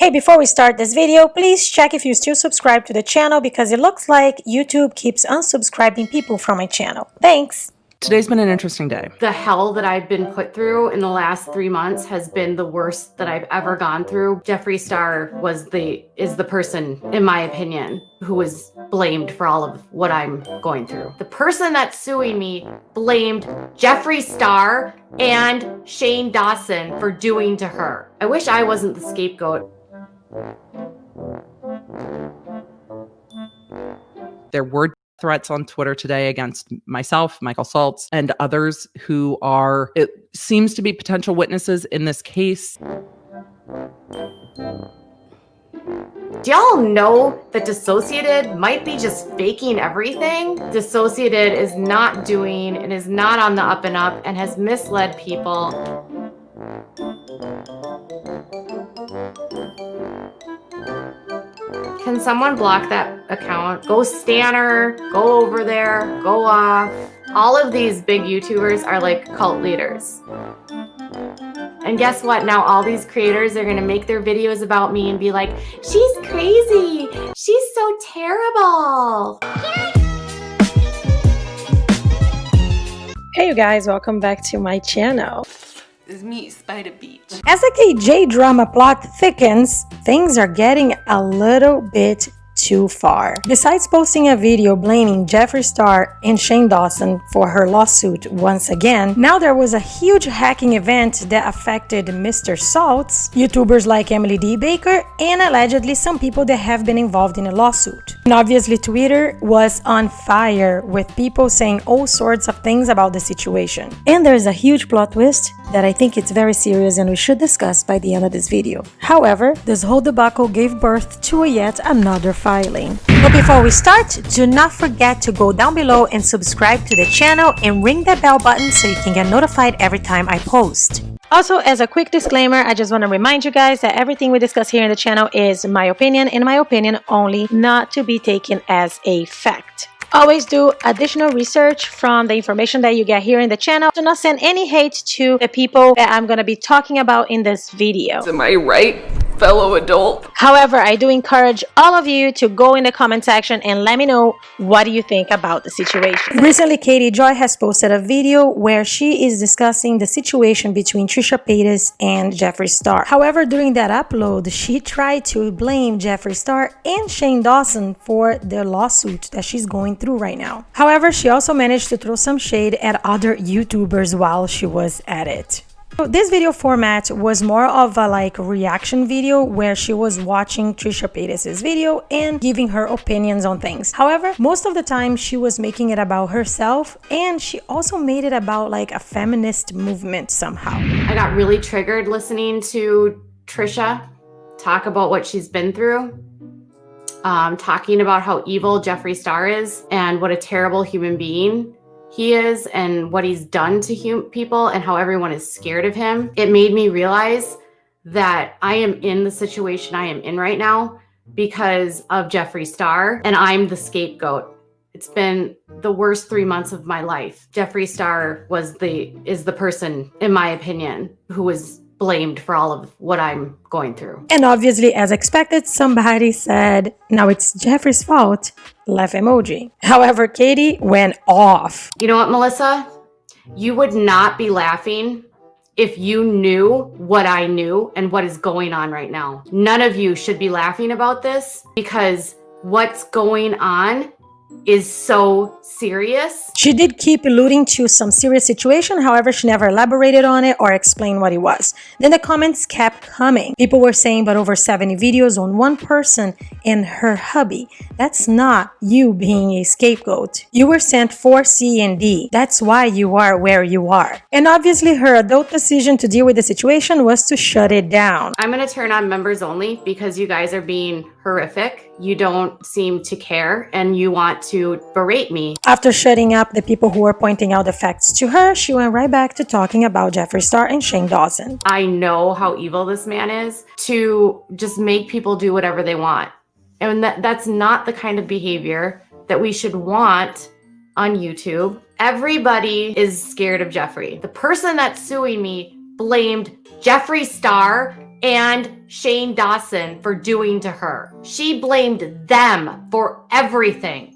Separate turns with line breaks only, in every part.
Hey, before we start this video, please check if you still subscribe to the channel because it looks like YouTube keeps unsubscribing people from my channel. Thanks!
Today's been an interesting day.
The hell that I've been put through in the last 3 months has been the worst that I've ever gone through. Jeffree Star is the person, in my opinion, who was blamed for all of what I'm going through. The person that's suing me blamed Jeffree Star and Shane Dawson for doing to her. I wish I wasn't the scapegoat.
There were threats on Twitter today against myself, Michael Saltz, and others who are, it seems to be potential witnesses in this case.
Do y'all know that Dissociated might be just faking everything? Dissociated is not doing and is not on the up and up and has misled people. Can someone block that account? Go Stanner, go over there, go off. All of these big YouTubers are like cult leaders. And guess what? Now all these creators are gonna make their videos about me and be like, she's crazy, she's so terrible.
Hey you guys, welcome back to my channel.
This meat Spider Beach.
As the KJ drama plot thickens, things are getting a little bit too far. Besides posting a video blaming Jeffree Star and Shane Dawson for her lawsuit once again, now there was a huge hacking event that affected Mr. Saltz, YouTubers like Emily D. Baker, and allegedly some people that have been involved in a lawsuit. And obviously Twitter was on fire with people saying all sorts of things about the situation. And there's a huge plot twist that I think it's very serious and we should discuss by the end of this video. However, this whole debacle gave birth to yet another filing. But before we start, do not forget to go down below and subscribe to the channel and ring that bell button so you can get notified every time I post. Also, as a quick disclaimer, I just want to remind you guys that everything we discuss here in the channel is my opinion and my opinion only, not to be taken as a fact. Always do additional research from the information that you get here in the channel. Do not send any hate to the people that I'm going to be talking about in this video.
Am I right, fellow adult?
However, I do encourage all of you to go in the comment section and let me know what do you think about the situation. Recently, Katie Joy has posted a video where she is discussing the situation between Trisha Paytas and Jeffree Star. However, during that upload, she tried to blame Jeffree Star and Shane Dawson for the lawsuit that she's going through right now. However, she also managed to throw some shade at other YouTubers while she was at it. So this video format was more of a reaction video where she was watching Trisha Paytas' video and giving her opinions on things. However, most of the time she was making it about herself, and she also made it about a feminist movement somehow.
I got really triggered listening to Trisha talk about what she's been through. Talking about how evil Jeffree Star is and what a terrible human being he is and what he's done to people and how everyone is scared of him. It made me realize that I am in the situation I am in right now because of Jeffree Star, and I'm the scapegoat. It's been the worst 3 months of my life. Jeffree Star is the person, in my opinion, who was blamed for all of what I'm going through.
And obviously, as expected, somebody said, now it's Jeffree's fault, laugh emoji. However, Katie went off.
You know what, Melissa? You would not be laughing if you knew what I knew and what is going on right now. None of you should be laughing about this because what's going on is so serious.
She did keep alluding to some serious situation, however, she never elaborated on it or explained what it was. Then the comments kept coming. People were saying, but over 70 videos on one person and her hubby. That's not you being a scapegoat. You were sent for C and D. That's why you are where you are. And obviously her adult decision to deal with the situation was to shut it down.
I'm gonna turn on members only because you guys are being horrific. You don't seem to care and you want to berate me.
After shutting up the people who were pointing out the facts to her, she went right back to talking about Jeffree Star and Shane Dawson.
I know how evil this man is to just make people do whatever they want. And that's not the kind of behavior that we should want on YouTube. Everybody is scared of Jeffree. The person that's suing me blamed Jeffree Star and Shane Dawson for doing to her. She blamed them for everything.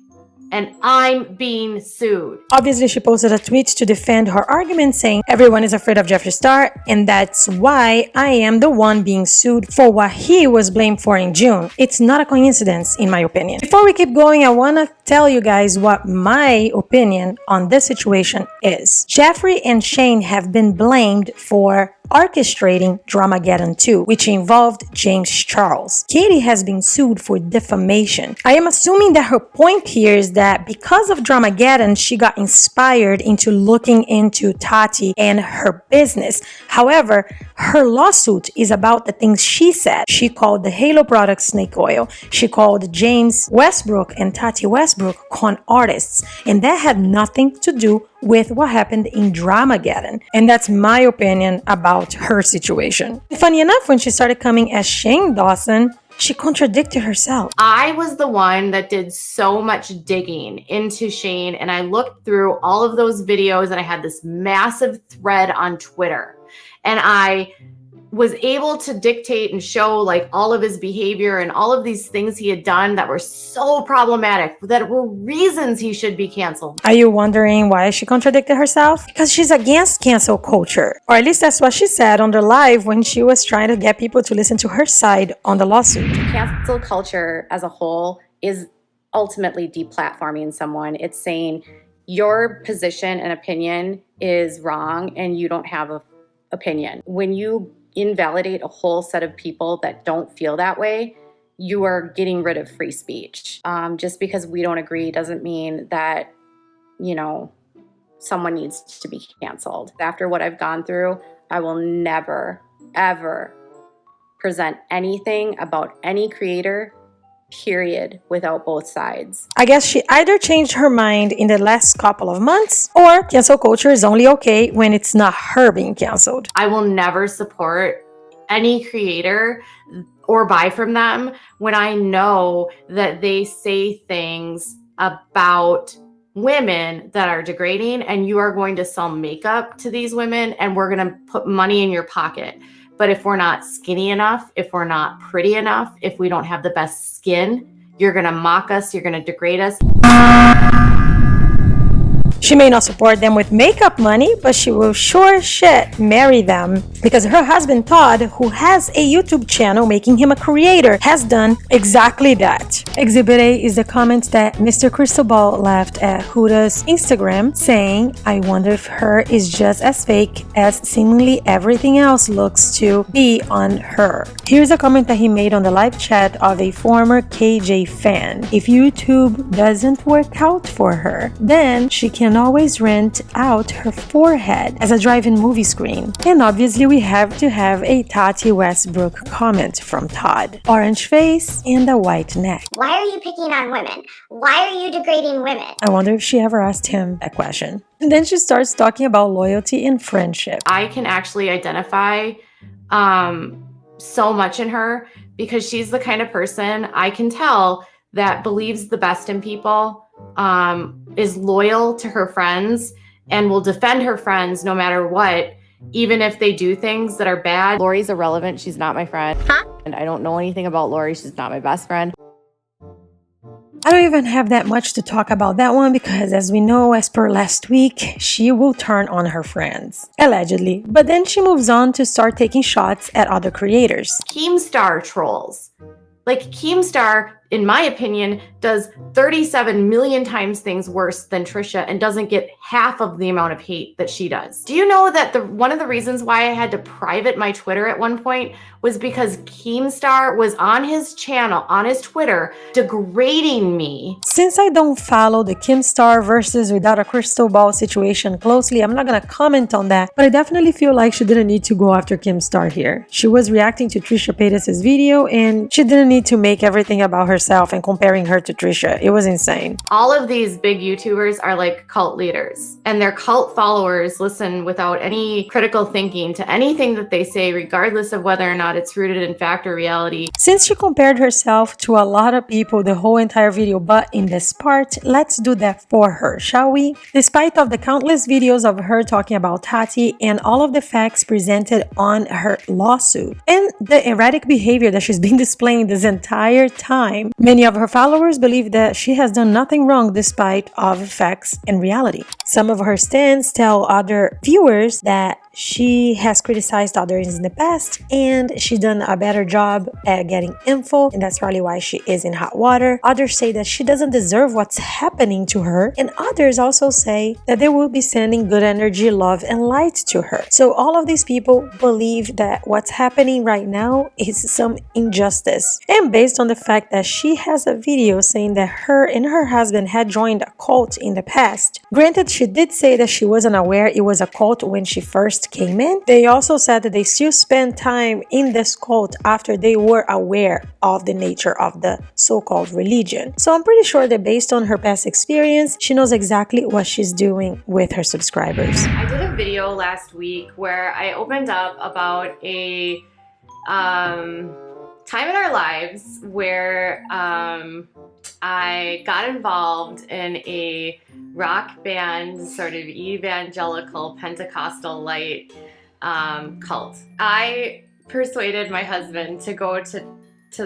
And I'm being sued.
Obviously, she posted a tweet to defend her argument saying everyone is afraid of Jeffree Star and that's why I am the one being sued for what he was blamed for in June. It's not a coincidence in my opinion. Before we keep going, I want to tell you guys what my opinion on this situation is. Jeffree and Shane have been blamed for orchestrating Dramageddon 2, which involved James Charles. Katie has been sued for defamation. I am assuming that her point here is that because of Dramageddon, she got inspired into looking into Tati and her business. However, her lawsuit is about the things she said. She called the Halo product snake oil. She called James Westbrook and Tati Westbrook con artists, and that had nothing to do with what happened in Dramageddon. And that's my opinion about her situation. Funny enough, when she started coming as Shane Dawson, she contradicted herself.
I was the one that did so much digging into Shane, and I looked through all of those videos, and I had this massive thread on Twitter, and I was able to dictate and show like all of his behavior and all of these things he had done that were so problematic, that were reasons he should be canceled.
Are you wondering why she contradicted herself? Because she's against cancel culture. Or at least that's what she said on the live when she was trying to get people to listen to her side on the lawsuit.
Cancel culture as a whole is ultimately deplatforming someone. It's saying your position and opinion is wrong and you don't have an opinion. When you invalidate a whole set of people that don't feel that way, you are getting rid of free speech. Just because we don't agree doesn't mean that, you know, someone needs to be canceled. After what I've gone through, I will never, ever present anything about any creator, period, without both sides.
I guess she either changed her mind in the last couple of months, or cancel culture is only okay when it's not her being canceled.
I will never support any creator or buy from them when I know that they say things about women that are degrading, and you are going to sell makeup to these women and we're going to put money in your pocket. But if we're not skinny enough, if we're not pretty enough, if we don't have the best skin, you're going to mock us, you're going to degrade us.
She may not support them with makeup money, but she will sure shit marry them because her husband Todd, who has a YouTube channel making him a creator, has done exactly that. Exhibit A is the comment that Mr. Cristobal left at Huda's Instagram saying, I wonder if her is just as fake as seemingly everything else looks to be on her. Here's a comment that he made on the live chat of a former KJ fan. If YouTube doesn't work out for her, then she can always rent out her forehead as a drive-in movie screen. And obviously we have to have a Tati Westbrook comment from Todd. Orange face and a white neck.
Why are you picking on women? Why are you degrading women?
I wonder if she ever asked him that question. And then she starts talking about loyalty and friendship.
I can actually identify so much in her because she's the kind of person I can tell that believes the best in people, is loyal to her friends, and will defend her friends no matter what, even if they do things that are bad. Lori's irrelevant. She's not my friend.
Huh?
And I don't know anything about Lori. She's not my best friend.
I don't even have that much to talk about that one because, as we know, as per last week, she will turn on her friends. Allegedly. But then she moves on to start taking shots at other creators.
Keemstar trolls. Like, Keemstar, in my opinion, does 37 million times things worse than Trisha and doesn't get half of the amount of hate that she does. Do you know that one of the reasons why I had to private my Twitter at one point was because Keemstar was on his channel, on his Twitter, degrading me.
Since I don't follow the Keemstar versus Without a Crystal Ball situation closely, I'm not gonna comment on that, but I definitely feel like she didn't need to go after Keemstar here. She was reacting to Trisha Paytas' video and she didn't need to make everything about her herself and comparing her to Trisha. It was insane.
All of these big YouTubers are like cult leaders, and their cult followers listen without any critical thinking to anything that they say, regardless of whether or not it's rooted in fact or reality.
Since she compared herself to a lot of people the whole entire video, but in this part, let's do that for her, shall we? Despite of the countless videos of her talking about Tati and all of the facts presented on her lawsuit and the erratic behavior that she's been displaying this entire time, many of her followers believe that she has done nothing wrong despite of facts and reality. Some of her stands tell other viewers that she has criticized others in the past and she done a better job at getting info, and that's probably why she is in hot water. Others say that she doesn't deserve what's happening to her, and others also say that they will be sending good energy, love, and light to her. So all of these people believe that what's happening right now is some injustice, and based on the fact that she has a video saying that her and her husband had joined a cult in the past. Granted, she did say that she wasn't aware it was a cult when she first came in. They also said that they still spent time in this cult after they were aware of the nature of the so-called religion. So I'm pretty sure that based on her past experience, she knows exactly what she's doing with her subscribers.
I did a video last week where I opened up about a time in our lives where I got involved in a rock band, sort of evangelical Pentecostal light cult. I persuaded my husband to go to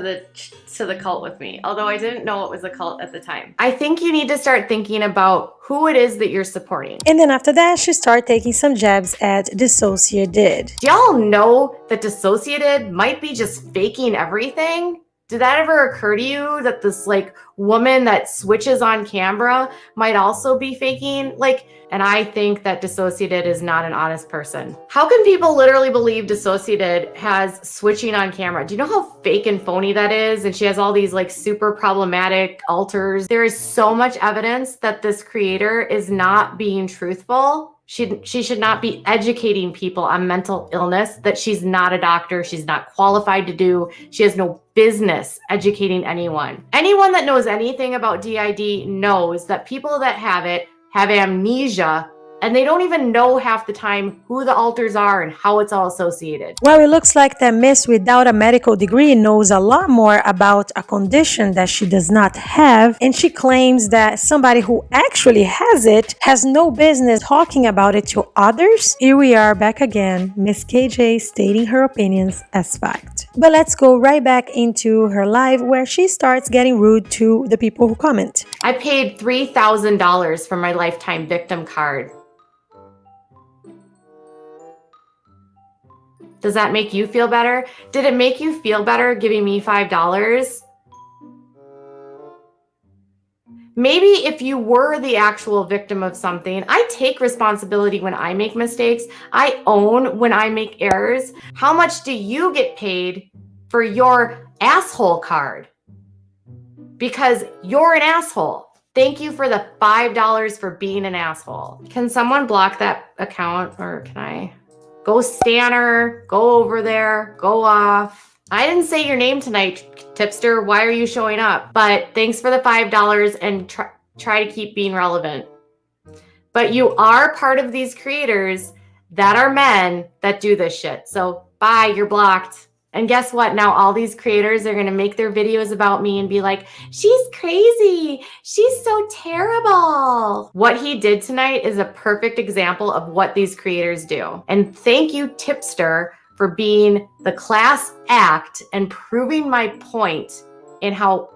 the cult with me, although I didn't know it was a cult at the time. I think you need to start thinking about who it is that you're supporting.
And then after that, she started taking some jabs at Dissociated.
Do y'all know that Dissociated might be just faking everything? Did that ever occur to you that this like woman that switches on camera might also be faking? And I think that Dissociated is not an honest person. How can people literally believe Dissociated has switching on camera? Do you know how fake and phony that is? And she has all these like super problematic altars. There is so much evidence that this creator is not being truthful. She should not be educating people on mental illness that she's not a doctor, she's not qualified to do. She has no business educating anyone. Anyone that knows anything about DID knows that people that have it have amnesia, and they don't even know half the time who the altars are and how it's all associated.
Well, it looks like that miss without a medical degree knows a lot more about a condition that she does not have, and she claims that somebody who actually has it has no business talking about it to others. Here we are back again, Miss KJ stating her opinions as fact. But let's go right back into her live where she starts getting rude to the people who comment.
I paid $3,000 for my lifetime victim card. Does that make you feel better? Did it make you feel better giving me $5? Maybe if you were the actual victim of something, I take responsibility when I make mistakes. I own when I make errors. How much do you get paid for your asshole card? Because you're an asshole. Thank you for the $5 for being an asshole. Can someone block that account, or can I? Go Stanner, go over there, go off. I didn't say your name tonight, tipster. Why are you showing up? But thanks for the $5 and try to keep being relevant. But you are part of these creators that are men that do this shit. So bye, you're blocked. And guess what? Now all these creators are going to make their videos about me and be like, she's crazy. She's so terrible. What he did tonight is a perfect example of what these creators do. And thank you, tipster, for being the class act and proving my point in how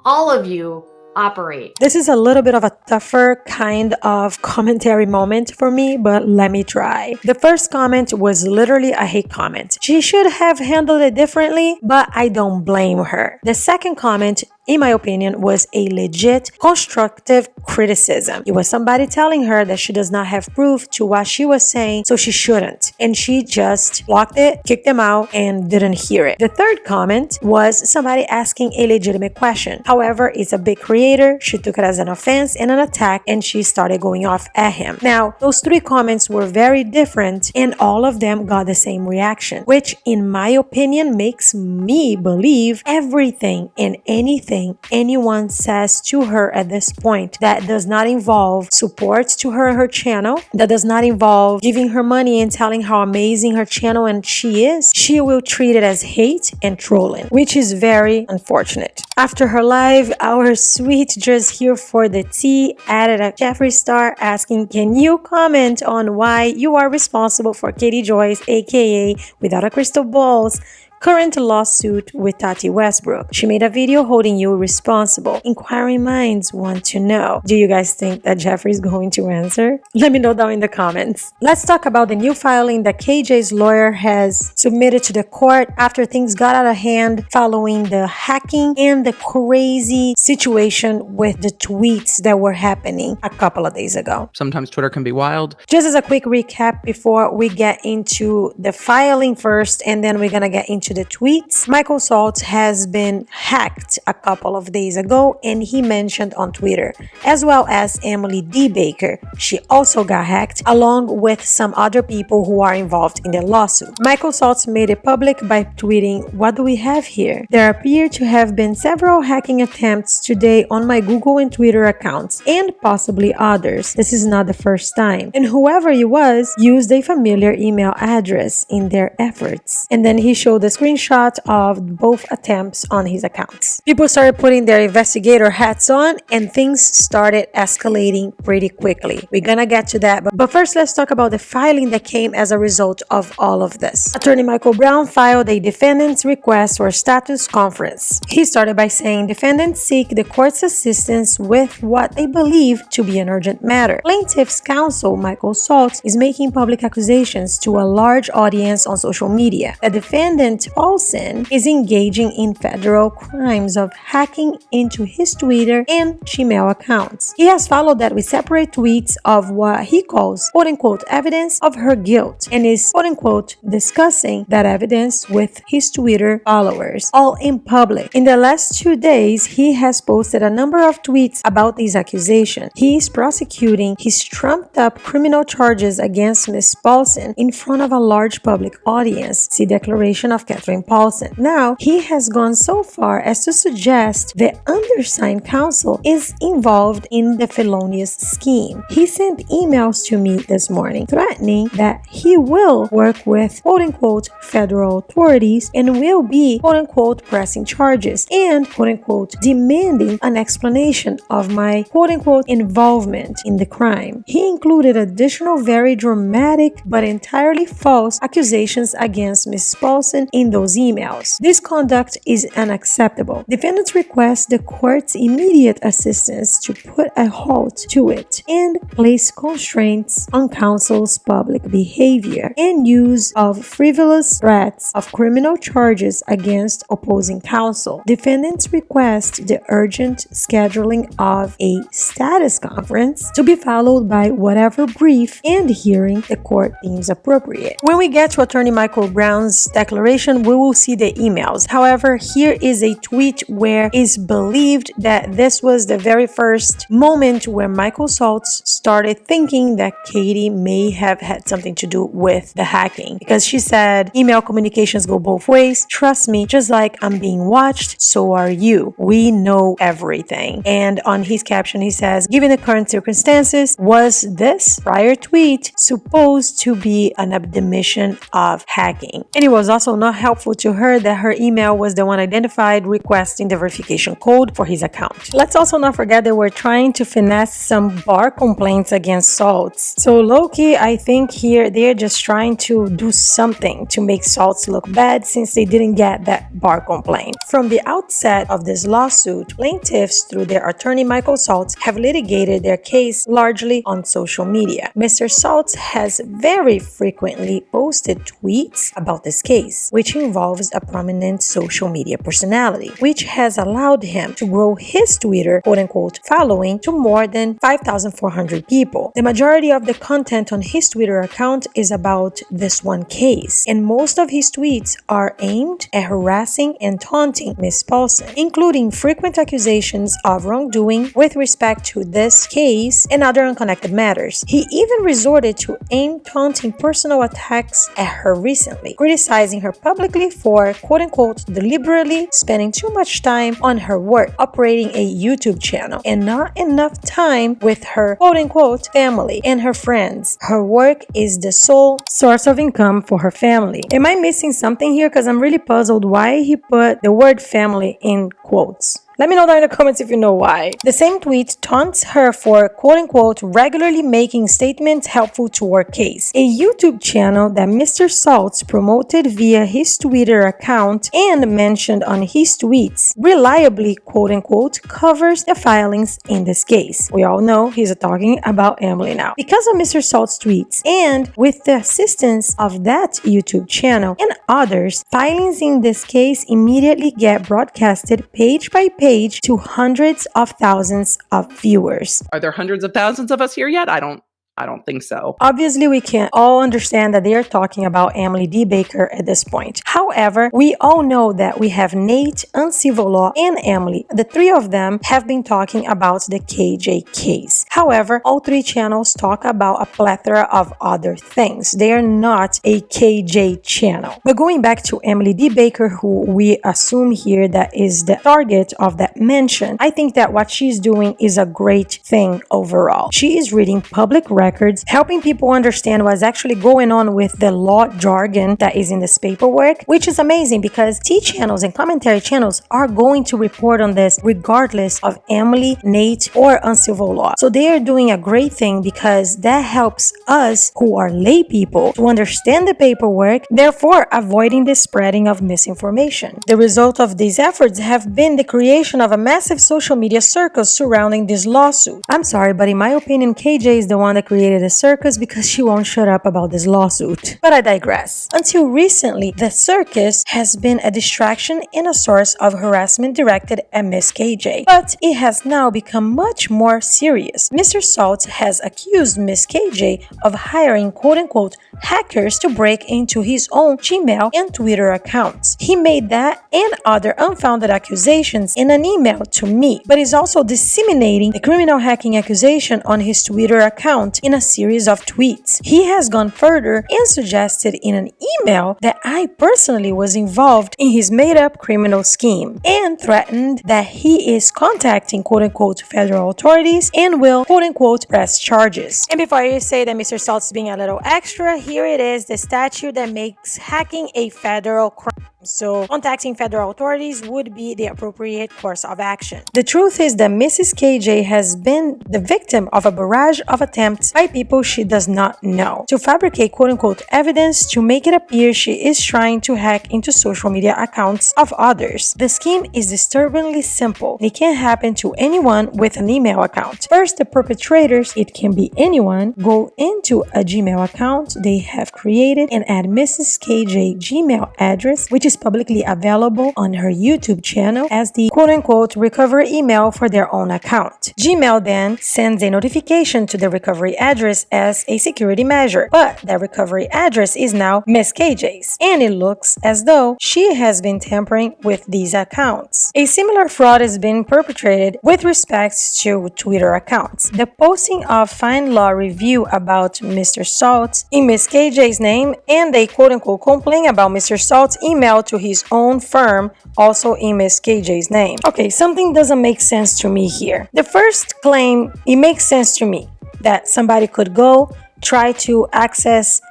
all of you operate.
This is a little bit of a tougher kind of commentary moment for me, but let me try. The first comment was literally a hate comment. She should have handled it differently, but I don't blame her. The second comment, in my opinion, was a legit constructive criticism. It was somebody telling her that she does not have proof to what she was saying, so she shouldn't. And she just blocked it, kicked them out, and didn't hear it. The third comment was somebody asking a legitimate question. However, it's a big creator. She took it as an offense and an attack, and she started going off at him. Now, those three comments were very different, and all of them got the same reaction, which in my opinion makes me believe everything and anything anything anyone says to her at this point that does not involve support to her and her channel, that does not involve giving her money and telling how amazing her channel and she is, she will treat it as hate and trolling, which is very unfortunate. After her live, our sweet just here for the tea added a Jeffree star asking, can you comment on why you are responsible for Katie Joyce, aka Without a Crystal Ball's current lawsuit with Tati Westbrook? She made a video holding you responsible. Inquiring minds want to know. Do you guys think that Jeffree is going to answer? Let me know down in the comments. Let's talk about the new filing that KJ's lawyer has submitted to the court after things got out of hand following the hacking and the crazy situation with the tweets that were happening a couple of days ago.
Sometimes Twitter can be wild.
Just as a quick recap before we get into the filing first, and then we're gonna get into the tweets. Michael Saltz has been hacked a couple of days ago, and he mentioned on Twitter, as well as Emily D. Baker. She also got hacked, along with some other people who are involved in the lawsuit. Michael Saltz made it public by tweeting, "What do we have here? There appear to have been several hacking attempts today on my Google and Twitter accounts, and possibly others. This is not the first time. And whoever it was used a familiar email address in their efforts." And then he showed the screenshot of both attempts on his accounts. People started putting their investigator hats on, and things started escalating pretty quickly. We're gonna get to that, but first let's talk about the filing that came as a result of all of this. Attorney Michael Brown filed a defendant's request for a status conference. He started by saying defendants seek the court's assistance with what they believe to be an urgent matter. Plaintiff's counsel, Michael Saltz, is making public accusations to a large audience on social media. The defendant Paulson is engaging in federal crimes of hacking into his Twitter and Gmail accounts. He has followed that with separate tweets of what he calls quote-unquote evidence of her guilt, and is quote-unquote discussing that evidence with his Twitter followers, all in public. In the last 2 days, he has posted a number of tweets about these accusations. He is prosecuting his trumped-up criminal charges against Ms. Paulson in front of a large public audience. See Declaration of Catherine Paulson. Now, he has gone so far as to suggest the undersigned counsel is involved in the felonious scheme. He sent emails to me this morning threatening that he will work with quote-unquote federal authorities and will be quote-unquote pressing charges and quote-unquote demanding an explanation of my quote-unquote involvement in the crime. He included additional very dramatic but entirely false accusations against Ms. Paulson in those emails. This conduct is unacceptable. Defendants request the court's immediate assistance to put a halt to it and place constraints on counsel's public behavior and use of frivolous threats of criminal charges against opposing counsel. Defendants request the urgent scheduling of a status conference to be followed by whatever brief and hearing the court deems appropriate. When we get to Attorney Michael Brown's declaration, we will see the emails. However, here is a tweet where it's believed that this was the very first moment where Michael Saltz started thinking that Katie may have had something to do with the hacking, because she said, email communications go both ways. Trust me, just like I'm being watched, so are you. We know everything. And on his caption, he says, given the current circumstances, was this prior tweet supposed to be an admission of hacking? And it was also not helpful to her that her email was the one identified requesting the verification code for his account. Let's also not forget that we're trying to finesse some bar complaints against Saltz. So low-key, I think here they're just trying to do something to make Saltz look bad since they didn't get that bar complaint. From the outset of this lawsuit, plaintiffs through their attorney Michael Saltz have litigated their case largely on social media. Mr. Saltz has very frequently posted tweets about this case, which involves a prominent social media personality, which has allowed him to grow his Twitter quote-unquote following to more than 5,400 people. The majority of the content on his Twitter account is about this one case, and most of his tweets are aimed at harassing and taunting Ms. Paulson, including frequent accusations of wrongdoing with respect to this case and other unconnected matters. He even resorted to aim taunting personal attacks at her recently, criticizing her public publicly for quote-unquote deliberately spending too much time on her work operating a YouTube channel and not enough time with her quote-unquote family and her friends. Her work is the sole source of income for her family. Am I missing something here? Because I'm really puzzled why he put the word family in quotes. Let me know down in the comments if you know why. The same tweet taunts her for quote-unquote regularly making statements helpful to her case. A YouTube channel that Mr. Saltz promoted via his Twitter account and mentioned on his tweets reliably quote-unquote covers the filings in this case. We all know he's talking about Emily now. Because of Mr. Salt's tweets and with the assistance of that YouTube channel and others, filings in this case immediately get broadcasted page by page to hundreds of thousands of viewers.
Are there hundreds of thousands of us here yet? I don't think so.
Obviously, we can all understand that they are talking about Emily D. Baker at this point. However, we all know that we have Nate, Uncivil Law, and Emily. The three of them have been talking about the KJ case. However, all three channels talk about a plethora of other things. They are not a KJ channel. But going back to Emily D. Baker, who we assume here that is the target of that mention, I think that what she's doing is a great thing overall. She is reading public records, helping people understand what's actually going on with the law jargon that is in this paperwork, which is amazing because T channels and commentary channels are going to report on this regardless of Emily, Nate, or Uncivil Law. So they are doing a great thing because that helps us who are lay people to understand the paperwork, therefore avoiding the spreading of misinformation. The result of these efforts have been the creation of a massive social media circus surrounding this lawsuit. I'm sorry, but in my opinion, KJ is the one that created a circus because she won't shut up about this lawsuit. But I digress. Until recently, the circus has been a distraction and a source of harassment directed at Miss KJ. But it has now become much more serious. Mr. Saltz has accused Miss KJ of hiring quote-unquote hackers to break into his own Gmail and Twitter accounts. He made that and other unfounded accusations in an email to me, but is also disseminating the criminal hacking accusation on his Twitter account in a series of tweets. He has gone further and suggested in an email that I personally was involved in his made-up criminal scheme and threatened that he is contacting quote-unquote federal authorities and will quote-unquote press charges. And before you say that Mr. Saltz is being a little extra, here it is, the statute that makes hacking a federal crime. So contacting federal authorities would be the appropriate course of action. The truth is that Mrs. KJ has been the victim of a barrage of attempts by people she does not know to fabricate quote-unquote evidence to make it appear she is trying to hack into social media accounts of others. The scheme is disturbingly simple. It can happen to anyone with an email account. First, the perpetrators, it can be anyone, go into a Gmail account they have created and add Mrs. KJ Gmail address, which is publicly available on her YouTube channel as the quote-unquote recovery email for their own account. Gmail then sends a notification to the recovery address as a security measure, but that recovery address is now Miss KJ's, and it looks as though she has been tampering with these accounts. A similar fraud has been perpetrated with respect to Twitter accounts. The posting of Fine Law review about Mr. Saltz in Miss KJ's name and a quote-unquote complaint about Mr. Salt's email to his own firm also in Miss KJ's name. Okay, something doesn't make sense to me here. The first claim, it makes sense to me that somebody could go try to access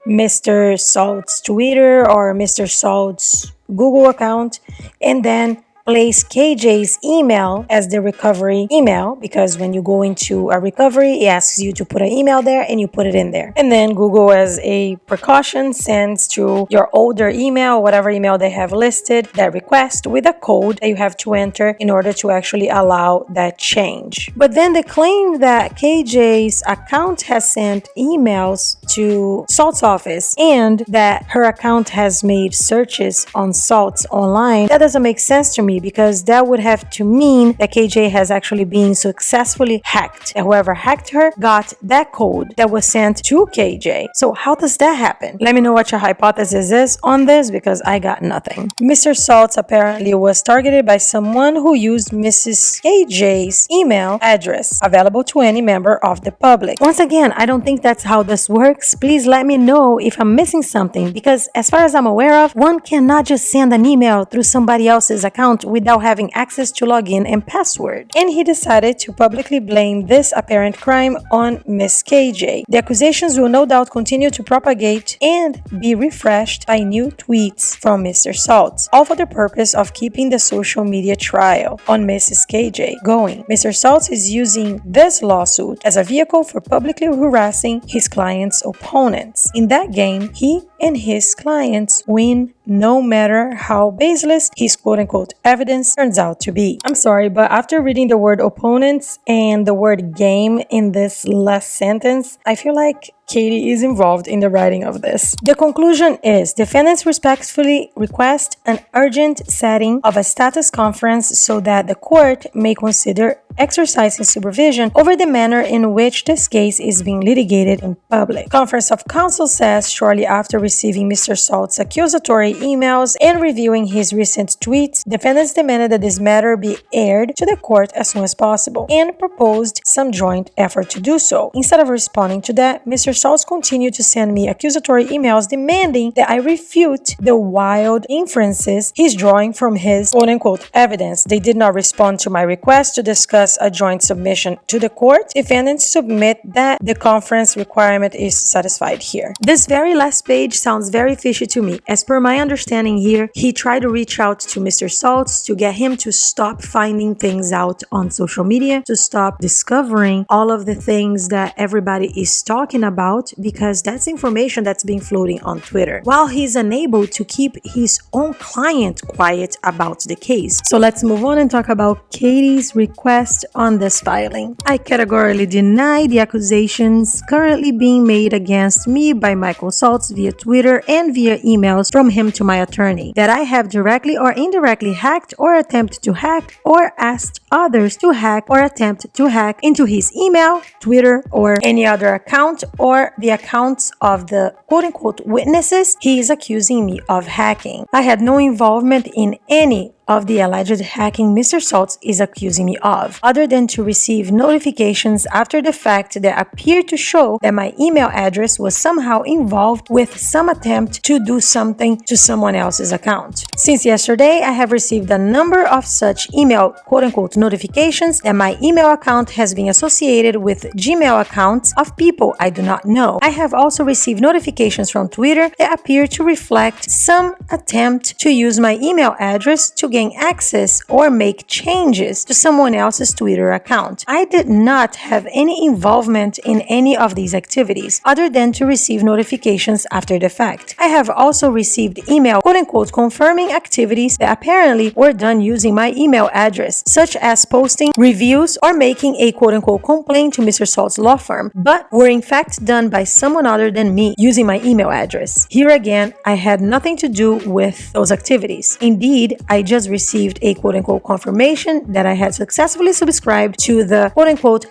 Mr. Salt's Twitter or Mr. Salt's Google account and then place KJ's email as the recovery email, because when you go into a recovery, it asks you to put an email there and you put it in there. And then Google, as a precaution, sends to your older email, whatever email they have listed, that request with a code that you have to enter in order to actually allow that change. But then the claim that KJ's account has sent emails to Salt's office and that her account has made searches on Salt's online, that doesn't make sense to me, because that would have to mean that KJ has actually been successfully hacked. And whoever hacked her got that code that was sent to KJ. So how does that happen? Let me know what your hypothesis is on this, because I got nothing. Mr. Saltz apparently was targeted by someone who used Mrs. KJ's email address, available to any member of the public. Once again, I don't think that's how this works. works, please let me know if I'm missing something, because as far as I'm aware of, one cannot just send an email through somebody else's account without having access to login and password. And he decided to publicly blame this apparent crime on Miss KJ. The accusations will no doubt continue to propagate and be refreshed by new tweets from Mr. Saltz, all for the purpose of keeping the social media trial on Mrs. KJ going. Mr. Saltz is using this lawsuit as a vehicle for publicly harassing his client's opponents. In that game, he and his clients win no matter how baseless his quote-unquote evidence turns out to be. I'm sorry, but after reading the word opponents and the word game in this last sentence, I feel like Katie is involved in the writing of this. The conclusion is defendants respectfully request an urgent setting of a status conference so that the court may consider exercising supervision over the manner in which this case is being litigated in public. Conference of Counsel says shortly after receiving Mr. Saltz's accusatory emails and reviewing his recent tweets, defendants demanded that this matter be aired to the court as soon as possible and proposed some joint effort to do so. Instead of responding to that, Mr. Saltz continued to send me accusatory emails demanding that I refute the wild inferences he's drawing from his quote-unquote evidence. They did not respond to my request to discuss a joint submission to the court. Defendants submit that the conference requirement is satisfied here. This very last page sounds very fishy to me. As per my understanding here, he tried to reach out to Mr. Saltz to get him to stop finding things out on social media, to stop discovering all of the things that everybody is talking about, because that's information that's being floating on Twitter, while he's unable to keep his own client quiet about the case. So let's move on and talk about Katie's request on this filing. I categorically deny the accusations currently being made against me by Michael Saltz via Twitter and via emails from him to my attorney, that I have directly or indirectly hacked or attempted to hack or asked others to hack or attempt to hack into his email, Twitter, or any other account, or the accounts of the quote-unquote witnesses he is accusing me of hacking. I had no involvement in any of the alleged hacking Mr. Saltz is accusing me of, other than to receive notifications after the fact that appear to show that my email address was somehow involved with some attempt to do something to someone else's account. Since yesterday, I have received a number of such email quote-unquote notifications that my email account has been associated with Gmail accounts of people I do not know. I have also received notifications from Twitter that appear to reflect some attempt to use my email address to gain access or make changes to someone else's Twitter account. I did not have any involvement in any of these activities other than to receive notifications after the fact. I have also received email quote-unquote confirming activities that apparently were done using my email address, such as posting reviews or making a quote-unquote complaint to Mr. Saltz's law firm, but were in fact done by someone other than me using my email address. Here again, I had nothing to do with those activities. Indeed, I just received a quote-unquote confirmation that I had successfully subscribed to the quote-unquote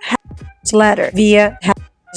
letter via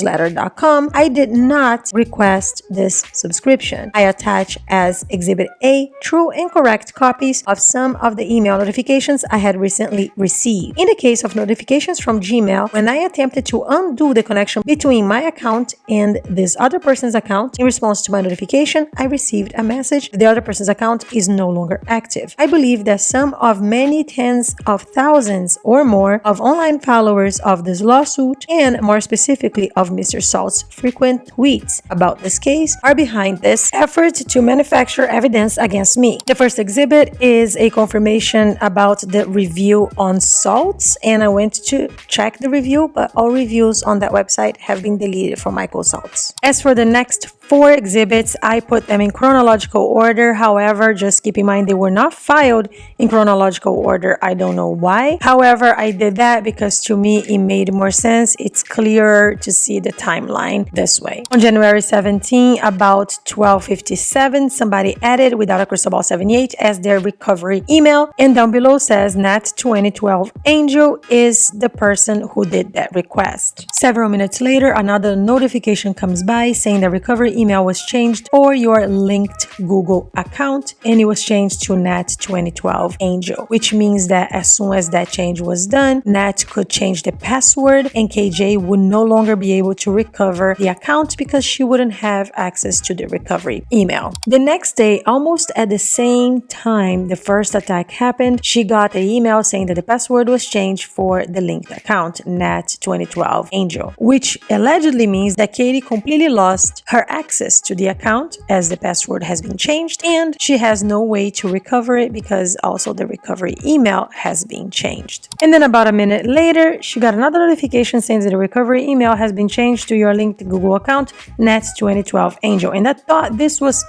letter.com. I did not request this subscription. I attach as Exhibit A true and correct copies of some of the email notifications I had recently received. In the case of notifications from Gmail, when I attempted to undo the connection between my account and this other person's account, in response to my notification, I received a message that the other person's account is no longer active. I believe that some of many tens of thousands or more of online followers of this lawsuit, and more specifically of Mr. Saltz's frequent tweets about this case, are behind this effort to manufacture evidence against me. The first exhibit is a confirmation about the review on Saltz, and I went to check the review, but all reviews on that website have been deleted from Michael Saltz. As for the next 4 exhibits, I put them in chronological order. However, just keep in mind they were not filed in chronological order. I don't know why. However, I did that because to me it made more sense. It's clearer to see the timeline this way. On January 17, about 12:57, somebody added Without a Crystal Ball 78 as their recovery email, and down below says Nat 2012 Angel is the person who did that request. Several minutes later, another notification comes by saying the recovery email was changed for your linked Google account, and it was changed to Nat 2012 Angel, which means that as soon as that change was done, Nat could change the password and KJ would no longer be able to recover the account because she wouldn't have access to the recovery email. The next day, almost at the same time the first attack happened, she got an email saying that the password was changed for the linked account, Nat 2012 Angel, which allegedly means that Katie completely lost her access to the account as the password has been changed and she has no way to recover it because also the recovery email has been changed. And then about a minute later, she got another notification saying that the recovery email has been changed to your linked Google account, Nat 2012 Angel. And I thought this was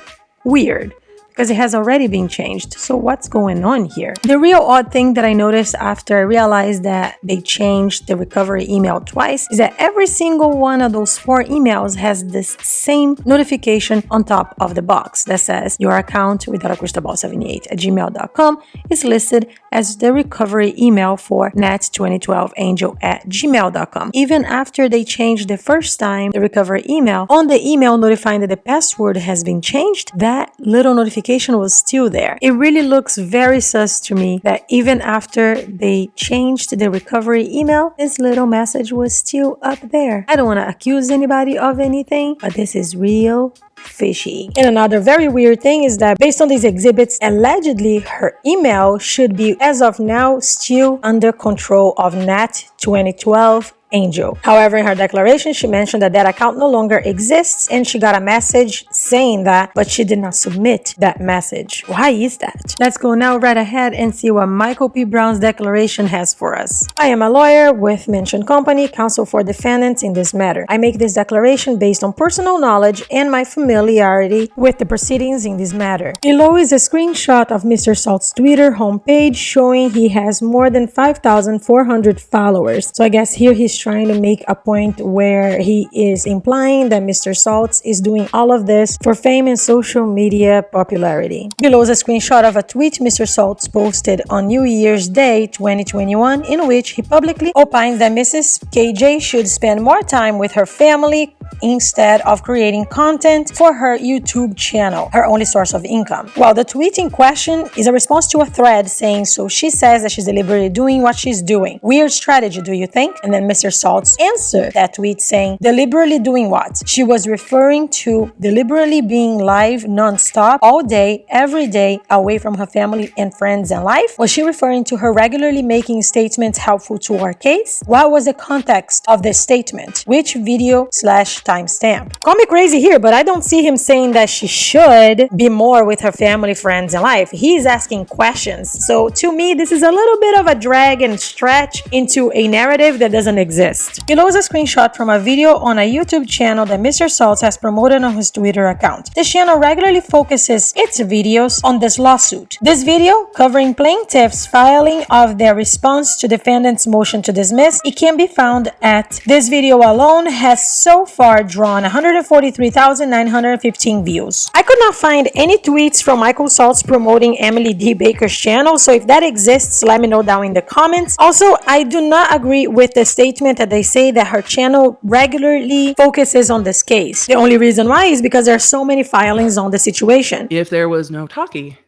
weird because it has already been changed. So what's going on here? The real odd thing that I noticed after I realized that they changed the recovery email twice is that every single one of those 4 emails has this same notification on top of the box that says your account with crystalball78@gmail.com is listed as the recovery email for nat2012angel@gmail.com. Even after they changed the first time the recovery email, on the email notifying that the password has been changed, that little notification was still there. It really looks very sus to me that even after they changed the recovery email, this little message was still up there. I don't want to accuse anybody of anything, but this is real fishy. And another very weird thing is that based on these exhibits, allegedly her email should be, as of now, still under control of Nat 2012 Angel. However, in her declaration, she mentioned that that account no longer exists and she got a message saying that, but she did not submit that message. Why is that? Let's go now right ahead and see what Michael P. Brown's declaration has for us. I am a lawyer with mentioned company, counsel for defendants in this matter. I make this declaration based on personal knowledge and my familiarity with the proceedings in this matter. Below is a screenshot of Mr. Salt's Twitter homepage showing he has more than 5,400 followers. So I guess here he's trying to make a point where he is implying that Mr. Saltz is doing all of this for fame and social media popularity. Below is a screenshot of a tweet Mr. Saltz posted on New Year's Day 2021 in which he publicly opines that Mrs. KJ should spend more time with her family instead of creating content for her YouTube channel, her only source of income. While the tweet in question is a response to a thread saying, so she says that she's deliberately doing what she's doing. Weird strategy, do you think? And then Mr. Saltz answered that tweet saying, deliberately doing what? She was referring to deliberately being live non-stop all day, every day, away from her family and friends and life? Was she referring to her regularly making statements helpful to our case? What was the context of this statement? Which video/timestamp? Call me crazy here, but I don't see him saying that she should be more with her family, friends, and life. He's asking questions. So to me, this is a little bit of a drag and stretch into a narrative that doesn't exist. Below is a screenshot from a video on a YouTube channel that Mr. Saltz has promoted on his Twitter account. This channel regularly focuses its videos on this lawsuit. This video, covering plaintiffs' filing of their response to defendant's motion to dismiss, it can be found at this video alone has so far drawn 143,915 views. I could not find any tweets from Michael Saltz promoting Emily D. Baker's channel, so if that exists, let me know down in the comments. Also, I do not agree with the statement that they say that her channel regularly focuses on this case. The only reason why is because there are so many filings on the situation.
If there was no talkie,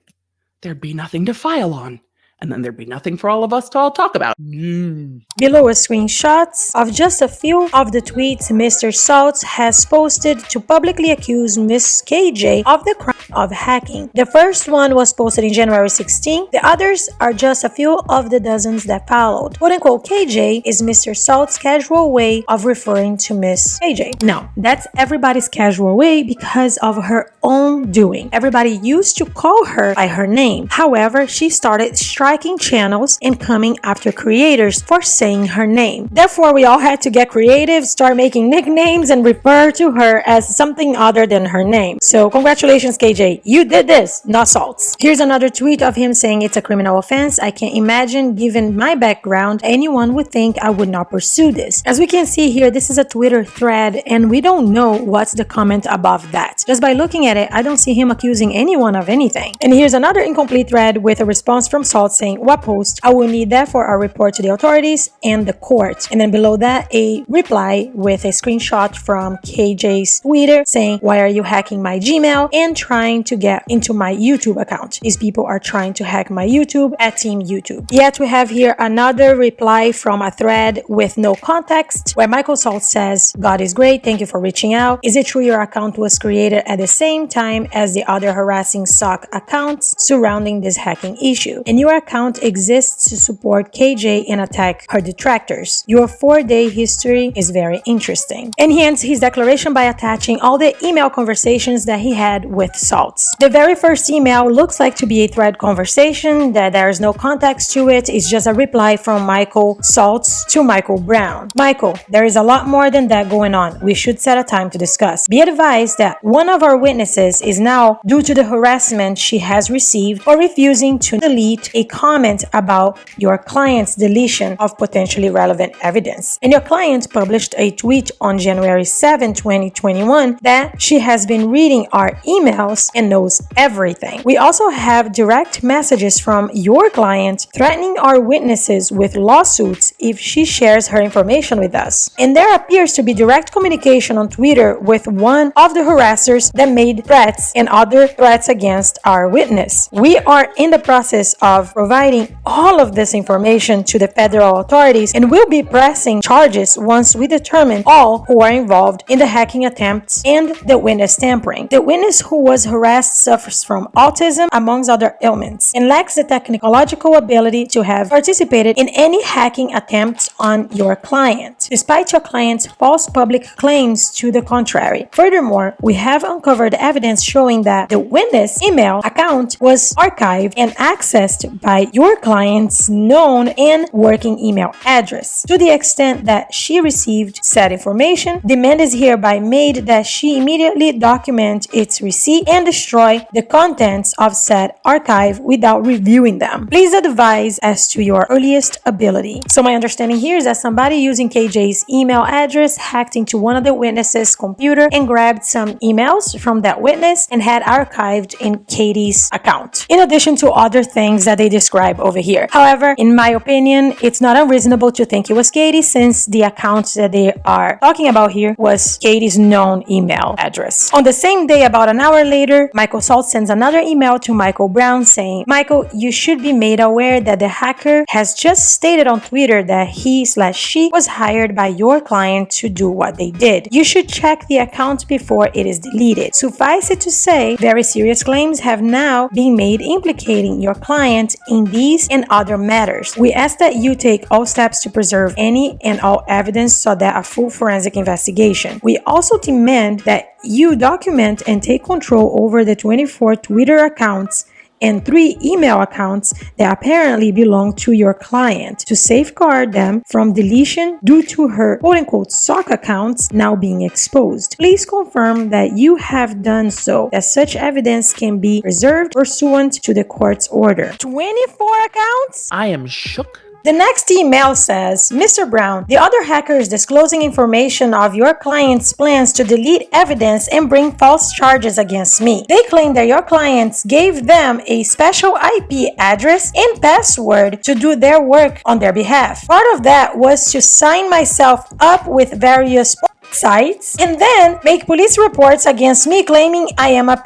there'd be nothing to file on. And then there'd be nothing for all of us to all talk about.
Below are screenshots of just a few of the tweets Mr. Saltz has posted to publicly accuse Miss KJ of the crime of hacking. The first one was posted in January 16. The others are just a few of the dozens that followed. Quote unquote KJ is Mr. Saltz's casual way of referring to Miss KJ. No, that's everybody's casual way because of her own doing. Everybody used to call her by her name. However, she started striking channels and coming after creators for saying her name. Therefore, we all had to get creative, start making nicknames, and refer to her as something other than her name. So congratulations, KJ. You did this, not Saltz. Here's another tweet of him saying it's a criminal offense. I can't imagine, given my background, anyone would think I would not pursue this. As we can see here, this is a Twitter thread, and we don't know what's the comment above that. Just by looking at it, I don't see him accusing anyone of anything. And here's another incomplete thread with a response from Saltz saying, what post? I will need that for a report to the authorities and the court. And then below that, a reply with a screenshot from KJ's Twitter saying, why are you hacking my Gmail and trying to get into my YouTube account? These people are trying to hack my YouTube at Team YouTube. Yet we have here another reply from a thread with no context where Michael Salt says, God is great, thank you for reaching out. Is it true your account was created at the same time as the other harassing SOC accounts surrounding this hacking issue? And your account exists to support KJ and attack her detractors. Your 4-day history is very interesting. And he ends his declaration by attaching all the email conversations that he had with Saltz. The very first email looks like to be a thread conversation, that there is no context to it. It's just a reply from Michael Saltz to Michael Brown. Michael, there is a lot more than that going on. We should set a time to discuss. Be advised that one of our witnesses is now, due to the harassment she has received for refusing to delete a comment about your client's deletion of potentially relevant evidence. And your client published a tweet on January 7, 2021 that she has been reading our emails and knows everything. We also have direct messages from your client threatening our witnesses with lawsuits if she shares her information with us. And there appears to be direct communication on Twitter with one of the harassers that made threats and other threats against our witness. We are in the process of providing all of this information to the federal authorities and will be pressing charges once we determine all who are involved in the hacking attempts and the witness tampering. The witness who was harassed suffers from autism, amongst other ailments, and lacks the technological ability to have participated in any hacking attempts on your client, despite your client's false public claims to the contrary. Furthermore, we have uncovered evidence showing that the witness email account was archived and accessed by your client's known and working email address. To the extent that she received said information, demand is hereby made that she immediately document its receipt and destroy the contents of said archive without reviewing them. Please advise as to your earliest ability. So my understanding here is that somebody using KJ's email address hacked into one of the witnesses' computer and grabbed some emails from that witness and had archived in Katie's account, in addition to other things that they describe over here. However, in my opinion, it's not unreasonable to think it was Katie, since the account that they are talking about here was Katie's known email address. On the same day, about an hour later, Michael Salt sends another email to Michael Brown saying, Michael, you should be made aware that the hacker has just stated on Twitter that he/she was hired by your client to do what they did. You should check the account before it is deleted. Suffice it to say, very serious claims have now been made implicating your client in these and other matters. We ask that you take all steps to preserve any and all evidence so that a full forensic investigation. We also demand that you document and take control over the 24 Twitter accounts and 3 email accounts that apparently belong to your client to safeguard them from deletion due to her quote-unquote SOC accounts now being exposed. Please confirm that you have done so, that such evidence can be preserved pursuant to the court's order. 24 accounts?
I am shook.
The next email says, Mr. Brown, the other hackers disclosing information of your client's plans to delete evidence and bring false charges against me. They claim that your clients gave them a special IP address and password to do their work on their behalf. Part of that was to sign myself up with various sites and then make police reports against me claiming I am a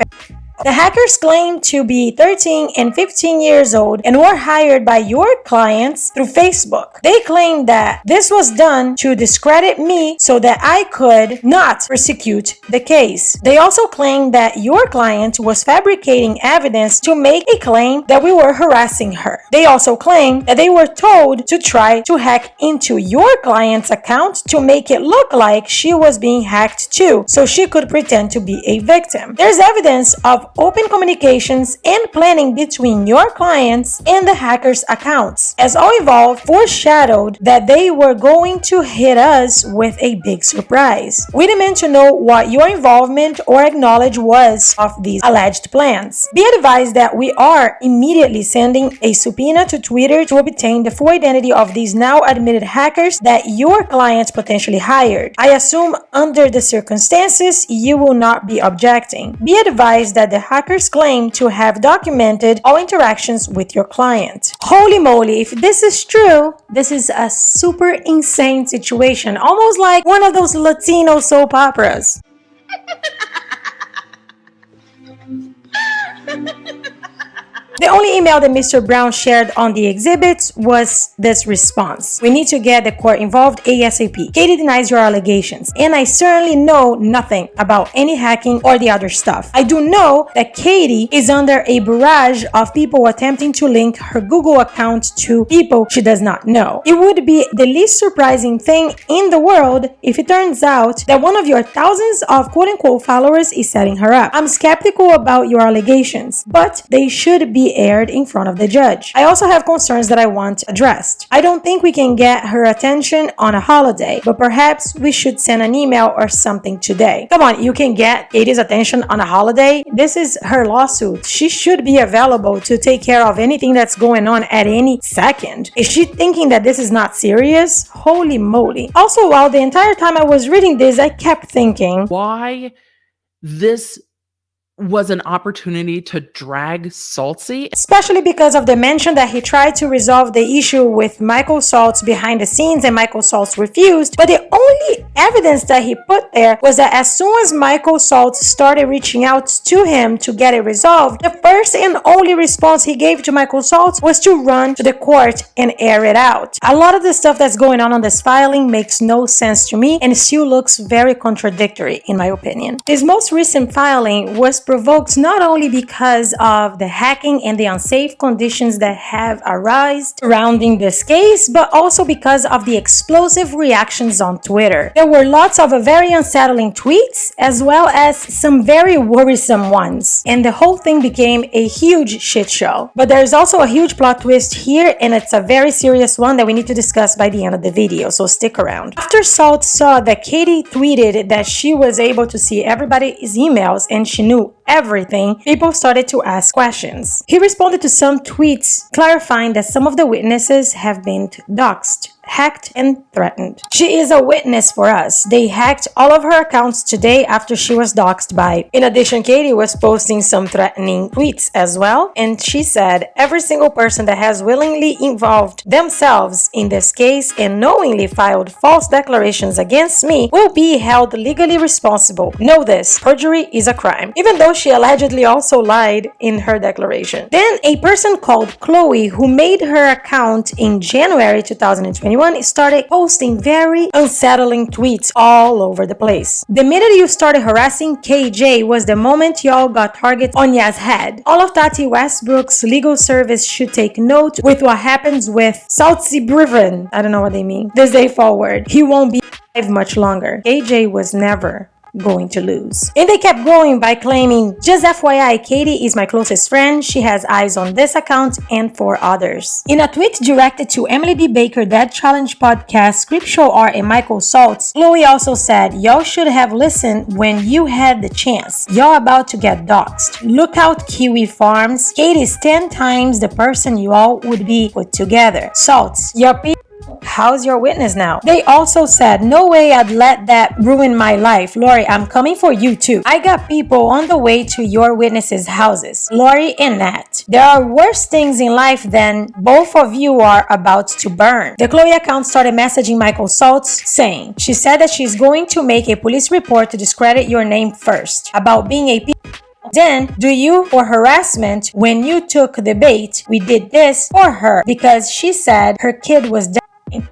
The hackers claim to be 13 and 15 years old and were hired by your clients through Facebook. They claim that this was done to discredit me so that I could not prosecute the case. They also claim that your client was fabricating evidence to make a claim that we were harassing her. They also claim that they were told to try to hack into your client's account to make it look like she was being hacked too, so she could pretend to be a victim. There's evidence of open communications and planning between your clients and the hackers' accounts, as all involved foreshadowed that they were going to hit us with a big surprise. We demand to know what your involvement or acknowledge was of these alleged plans. Be advised that we are immediately sending a subpoena to Twitter to obtain the full identity of these now admitted hackers that your clients potentially hired. I assume under the circumstances you will not be objecting. Be advised that the the hackers claim to have documented all interactions with your client. Holy moly, if this is true, this is a super insane situation, almost like one of those Latino soap operas. The only email that Mr. Brown shared on the exhibits was this response: "We need to get the court involved ASAP. Katie denies your allegations, and I certainly know nothing about any hacking or the other stuff. I do know that Katie is under a barrage of people attempting to link her Google account to people she does not know. It would be the least surprising thing in the world if it turns out that one of your thousands of quote-unquote followers is setting her up. I'm skeptical about your allegations, but they should be aired in front of the judge. I also have concerns that I want addressed. I don't think we can get her attention on a holiday, but perhaps we should send an email or something today." Come on, you can get Katie's attention on a holiday? This is her lawsuit. She should be available to take care of anything that's going on at any second. Is she thinking that this is not serious? Holy moly. Also, while the entire time I was reading this, I kept thinking,
why this was an opportunity to drag Saltsy.
Especially because of the mention that he tried to resolve the issue with Michael Saltz behind the scenes and Michael Saltz refused, but the only evidence that he put there was that as soon as Michael Saltz started reaching out to him to get it resolved, the first and only response he gave to Michael Saltz was to run to the court and air it out. A lot of the stuff that's going on this filing makes no sense to me and still looks very contradictory in my opinion. This most recent filing was provoked not only because of the hacking and the unsafe conditions that have arisen surrounding this case, but also because of the explosive reactions on Twitter. There were lots of very unsettling tweets as well as some very worrisome ones, and the whole thing became a huge shit show. But there's also a huge plot twist here, and it's a very serious one that we need to discuss by the end of the video, so stick around. After Salt saw that Katie tweeted that she was able to see everybody's emails and she knew everything, people started to ask questions. He responded to some tweets clarifying that some of the witnesses have been doxxed, hacked, and threatened. She is a witness for us. They hacked all of her accounts today after she was doxxed by. In addition, Katie was posting some threatening tweets as well, and she said, "Every single person that has willingly involved themselves in this case and knowingly filed false declarations against me will be held legally responsible. Know this, perjury is a crime," even though she allegedly also lied in her declaration. Then a person called Chloe, who made her account in January 2021, started posting very unsettling tweets all over the place. "The minute you started harassing KJ was the moment y'all got targets on y'all's head. All of Tati Westbrook's legal service should take note with what happens with Saltsy Briven." I don't know what they mean. "This day forward, he won't be alive much longer. KJ was never going to lose." And they kept going by claiming, "Just FYI, Katie is my closest friend. She has eyes on this account and for others." In a tweet directed to Emily D. Baker, Dead Challenge Podcast, Scriptural Art, and Michael Saltz, Chloe also said, "Y'all should have listened when you had the chance. Y'all about to get doxxed. Look out, Kiwi Farms. Katie's 10 times the person you all would be put together. Saltz, your people. How's your witness now?" They also said, "No way I'd let that ruin my life. Lori, I'm coming for you too. I got people on the way to your witnesses' houses. Lori and Nat. There are worse things in life than both of you are about to burn." The Chloe account started messaging Michael Saltz saying, "She said that she's going to make a police report to discredit your name first. About being a then do you for harassment when you took the bait. We did this for her because she said her kid was dead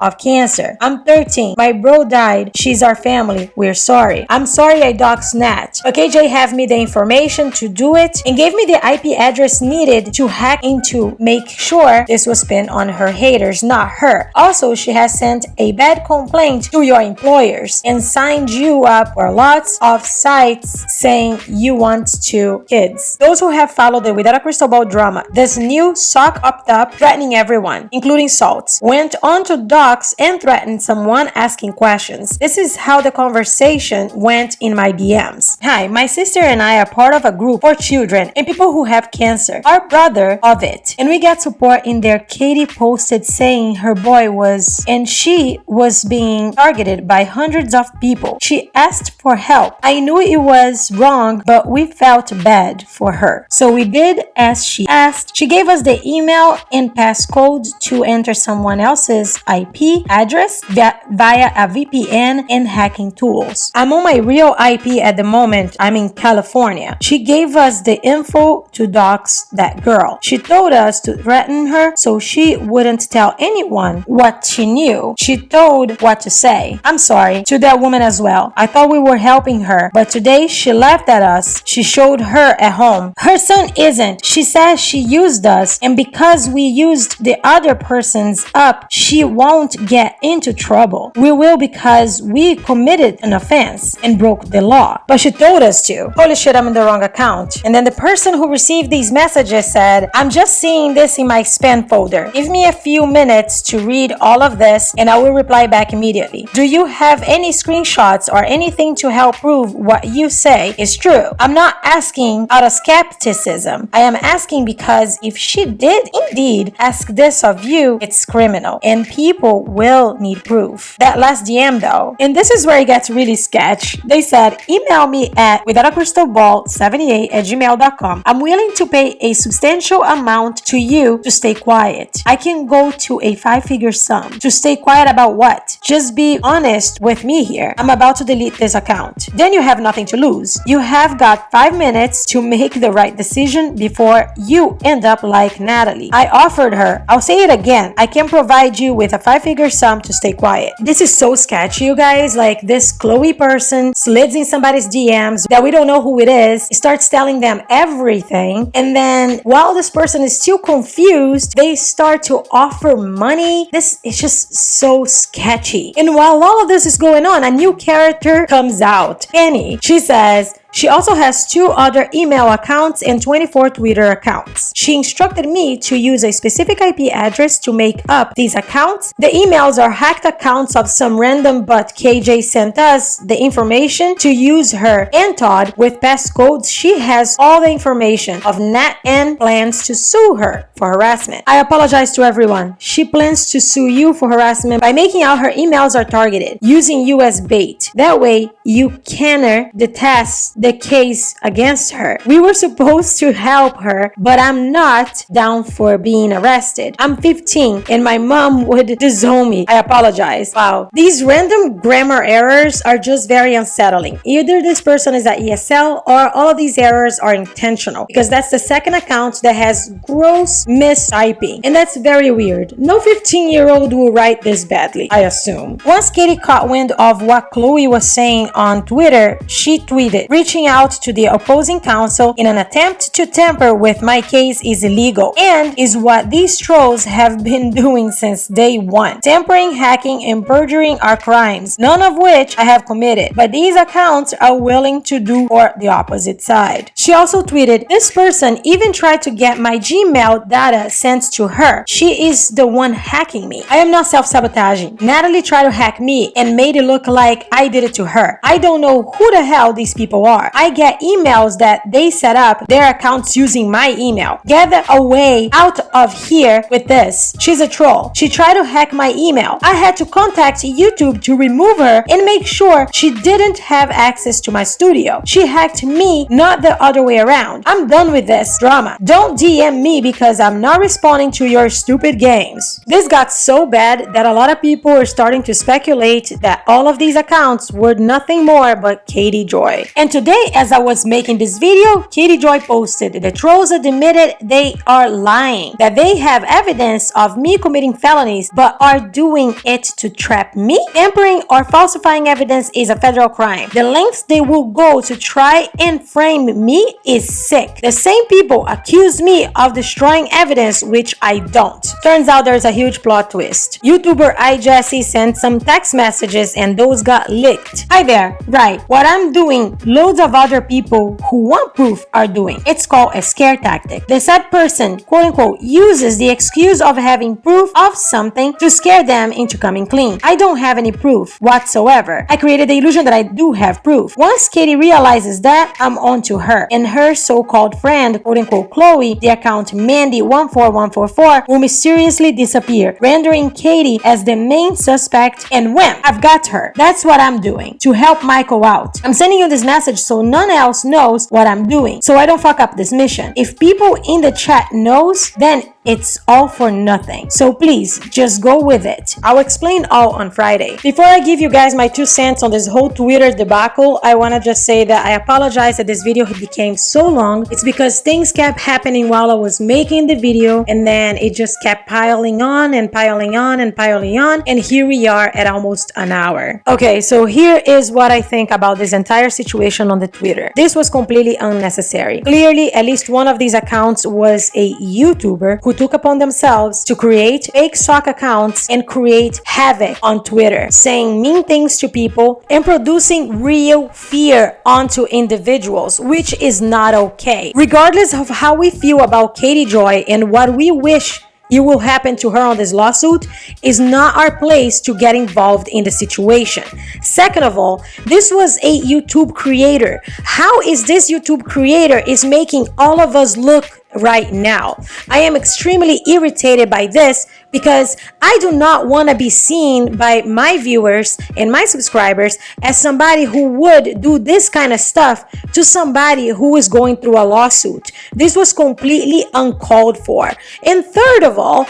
of cancer. I'm 13. My bro died. She's our family. We're sorry. I'm sorry I doxed Nat. But KJ have me the information to do it and gave me the IP address needed to hack into make sure this was pinned on her haters, not her. Also, she has sent a bad complaint to your employers and signed you up for lots of sites saying you want 2 kids." Those who have followed the Without a Crystal Ball drama, this new sock up threatening everyone, including Saltz, went on to dox and threaten someone asking questions. This is how the conversation went in my DMs. Hi, my sister and I are part of a group for children and people who have cancer. Our brother of it. And we get support in there. Katie posted saying her boy was, and she was being targeted by hundreds of people. She asked for help. I knew it was wrong, but we felt bad for her. So we did as she asked. She gave us the email and passcode to enter someone else's IP address via a VPN and hacking tools. I'm on my real IP at the moment. I'm in California. She gave us the info to dox that girl. She told us to threaten her so she wouldn't tell anyone what she knew. She told what to say. I'm sorry to that woman as well. I thought we were helping her, but today she laughed at us. She showed her at home. Her son isn't. She says she used us, and because we used the other person's up, she won't get into trouble. We will because we committed an offense and broke the law. But she told us to. Holy shit, I'm in the wrong account. And then the person who received these messages said, I'm just seeing this in my spam folder. Give me a few minutes to read all of this and I will reply back immediately. Do you have any screenshots or anything to help prove what you say is true? I'm not asking out of skepticism. I am asking because if she did indeed ask this of you, it's criminal and people will need proof. That last DM though, and this is where it gets really sketch. They said, email me at withoutacrystalball78@gmail.com. I'm willing to pay a substantial amount to you to stay quiet. I can go to a 5-figure sum. To stay quiet about what? Just be honest with me here. I'm about to delete this account. Then you have nothing to lose. You have got 5 minutes to make the right decision before you end up like Natalie. I offered her, I'll say it again, I can provide you with a 5-figure sum to stay quiet. This is so sketchy, you guys. Like this Chloe person slides in somebody's DMs that we don't know who it is, starts telling them everything, and then while this person is still confused, they start to offer money. This is just so sketchy. And while all of this is going on, a new character comes out. Penny. She says, she also has 2 other email accounts and 24 Twitter accounts. She instructed me to use a specific IP address to make up these accounts. The emails are hacked accounts of some random, but KJ sent us the information to use her and Todd with passcodes. She has all the information of Nat and plans to sue her for harassment. I apologize to everyone. She plans to sue you for harassment by making out her emails are targeted, using you as bait. That way, you can detest the case against her. We were supposed to help her, but I'm not down for being arrested. I'm 15 and my mom would disown me. I apologize. Wow. These random grammar errors are just very unsettling. Either this person is at ESL or all of these errors are intentional, because that's the second account that has gross mistyping, and that's very weird. No 15-year-old will write this badly, I assume. Once Katie caught wind of what Chloe was saying on Twitter, she tweeted, reaching out to the opposing counsel in an attempt to tamper with my case is illegal and is what these trolls have been doing since day one. Tampering, hacking, and perjuring are crimes, none of which I have committed, but these accounts are willing to do for the opposite side. She also tweeted, this person even tried to get my Gmail data sent to her. She is the one hacking me. I am not self-sabotaging. Natalie tried to hack me and made it look like I did it to her. I don't know who the hell these people are. I get emails that they set up their accounts using my email. Get away out of here with this. She's a troll. She tried to hack my email. I had to contact YouTube to remove her and make sure she didn't have access to my studio. She hacked me, not the other way around. I'm done with this drama. Don't DM me because I'm not responding to your stupid games. This got so bad that a lot of people are starting to speculate that all of these accounts were nothing more but Katie Joy. And today, as I was making this video, Katie Joy posted, the trolls admitted they are lying, that they have evidence of me committing felonies but are doing it to trap me. Tampering or falsifying evidence is a federal crime. The lengths they will go to try and frame me is sick. The same people accuse me of destroying evidence, which I don't. Turns out there's a huge plot twist. YouTuber IJESSE sent some text messages and those got leaked. Hi there. Right. What I'm doing, loads millions of other people who want proof are doing. It's called a scare tactic. The said person, quote unquote, uses the excuse of having proof of something to scare them into coming clean. I don't have any proof whatsoever. I created the illusion that I do have proof. Once Katie realizes that, I'm on to her. And her so-called friend, quote unquote, Chloe, the account Mandy14144, will mysteriously disappear, rendering Katie as the main suspect, and wham, I've got her. That's what I'm doing to help Michael out. I'm sending you this message so none else knows what I'm doing, so I don't fuck up this mission. If people in the chat knows, then it's all for nothing. So please, just go with it. I'll explain all on Friday. Before I give you guys my 2 cents on this whole Twitter debacle, I want to just say that I apologize that this video became so long. It's because things kept happening while I was making the video, and then it just kept piling on and piling on and piling on, and here we are at almost an hour. Okay, so here is what I think about this entire situation on the Twitter. This was completely unnecessary. Clearly, at least one of these accounts was a YouTuber who took upon themselves to create fake stock accounts and create havoc on Twitter, saying mean things to people and producing real fear onto individuals, which is not okay. Regardless of how we feel about Katie Joy and what we wish it will happen to her on this lawsuit, is not our place to get involved in the situation. Second of all, this was a YouTube creator. How is this YouTube creator is making all of us look right now? I am extremely irritated by this because I do not want to be seen by my viewers and my subscribers as somebody who would do this kind of stuff to somebody who is going through a lawsuit. This was completely uncalled for. And third of all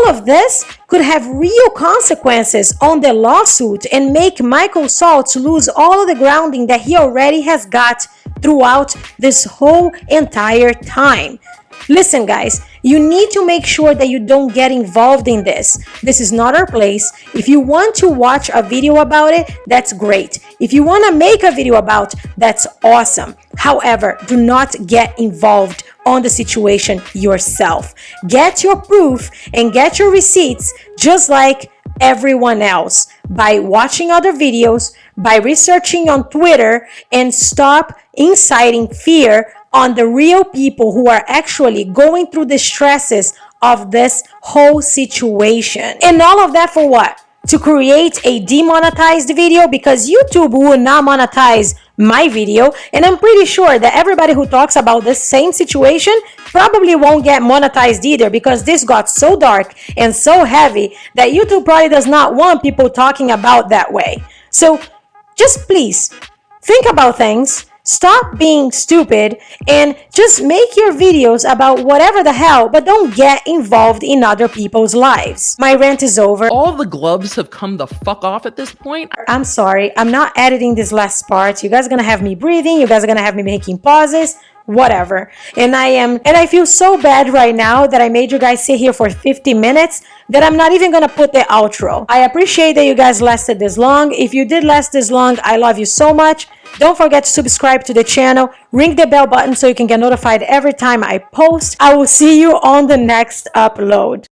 of this could have real consequences on the lawsuit and make Michael Saltz lose all of the grounding that he already has got throughout this whole entire time. Listen, guys, you need to make sure that you don't get involved in this. This is not our place. If you want to watch a video about it, that's great. If you want to make a video about, that's awesome. However, do not get involved on the situation yourself. Get your proof and get your receipts just like everyone else by watching other videos, by researching on Twitter, and stop inciting fear on the real people who are actually going through the stresses of this whole situation. And all of that for what? To create a demonetized video? Because YouTube will not monetize my video, and I'm pretty sure that everybody who talks about this same situation probably won't get monetized either, because this got so dark and so heavy that YouTube probably does not want people talking about that way. So just please think about things. Stop being stupid and just make your videos about whatever the hell, but don't get involved in other people's lives. My rant is over.
All the gloves have come the fuck off at this point.
I'm sorry. I'm not editing this last part. You guys are gonna have me breathing. You guys are gonna have me making pauses. Whatever. And I feel so bad right now that I made you guys sit here for 50 minutes that I'm not even gonna put the outro. I appreciate that you guys lasted this long. If you did last this long, I love you so much. Don't forget to subscribe to the channel, ring the bell button so you can get notified every time I post. I will see you on the next upload.